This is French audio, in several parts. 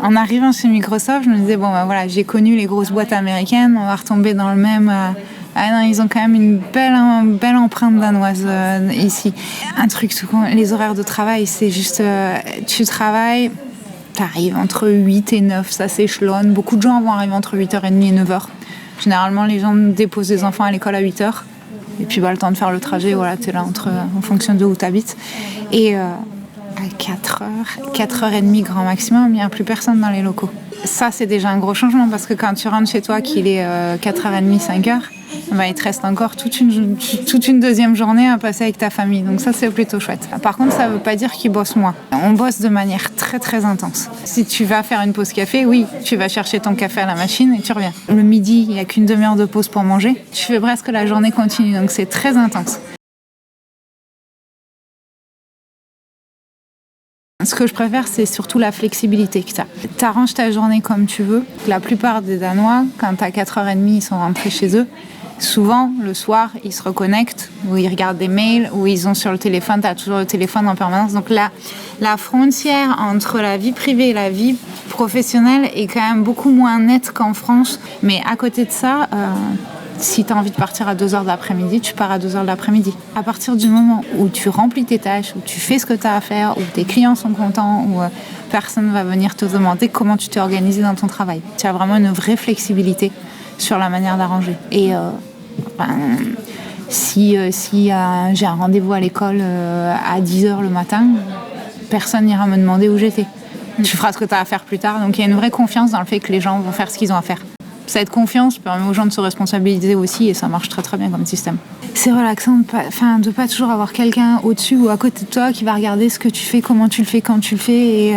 En arrivant chez Microsoft, je me disais, bon, ben voilà, j'ai connu les grosses boîtes américaines, on va retomber dans le même... Ah non, ils ont quand même une belle empreinte danoise ici. Un truc tout con, les horaires de travail, c'est juste... tu travailles, t'arrives entre 8 et 9, ça s'échelonne. Beaucoup de gens vont arriver entre 8h30 et 9h. Généralement, les gens déposent les enfants à l'école à 8h. Et puis, le temps de faire le trajet, voilà, t'es là en fonction de où t'habites. Et à 4h, 4h30 grand maximum, il n'y a plus personne dans les locaux. Ça, c'est déjà un gros changement parce que quand tu rentres chez toi, qu'il est 4h30, 5h, il te reste encore toute une deuxième journée à passer avec ta famille. Donc ça, c'est plutôt chouette. Par contre, ça ne veut pas dire qu'ils bossent moins. On bosse de manière très, très intense. Si tu vas faire une pause café, oui, tu vas chercher ton café à la machine et tu reviens. Le midi, il n'y a qu'une demi-heure de pause pour manger. Tu fais presque la journée continue, donc c'est très intense. Ce que je préfère, c'est surtout la flexibilité que tu as. Tu arranges ta journée comme tu veux. La plupart des Danois, quand à 4h30, ils sont rentrés chez eux, souvent, le soir, ils se reconnectent, ou ils regardent des mails, ou ils ont sur le téléphone, tu as toujours le téléphone en permanence. Donc la frontière entre la vie privée et la vie professionnelle est quand même beaucoup moins nette qu'en France. Mais à côté de ça... si tu as envie de partir à 2h de l'après-midi, tu pars à 2h de l'après-midi. À partir du moment où tu remplis tes tâches, où tu fais ce que tu as à faire, où tes clients sont contents, où personne ne va venir te demander comment tu t'es organisé dans ton travail. Tu as vraiment une vraie flexibilité sur la manière d'arranger. Et si j'ai un rendez-vous à l'école à 10h le matin, personne n'ira me demander où j'étais. Tu feras ce que tu as à faire plus tard. Donc il y a une vraie confiance dans le fait que les gens vont faire ce qu'ils ont à faire. Cette confiance permet aux gens de se responsabiliser aussi et ça marche très très bien comme système. C'est relaxant de pas toujours avoir quelqu'un au-dessus ou à côté de toi qui va regarder ce que tu fais, comment tu le fais, quand tu le fais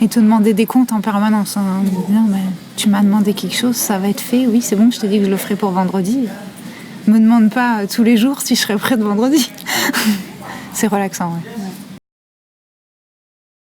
et te demander des comptes en permanence. Tu m'as demandé quelque chose, ça va être fait, oui c'est bon, je t'ai dit que je le ferai pour vendredi. Me demande pas tous les jours si je serai prête vendredi. C'est relaxant, ouais.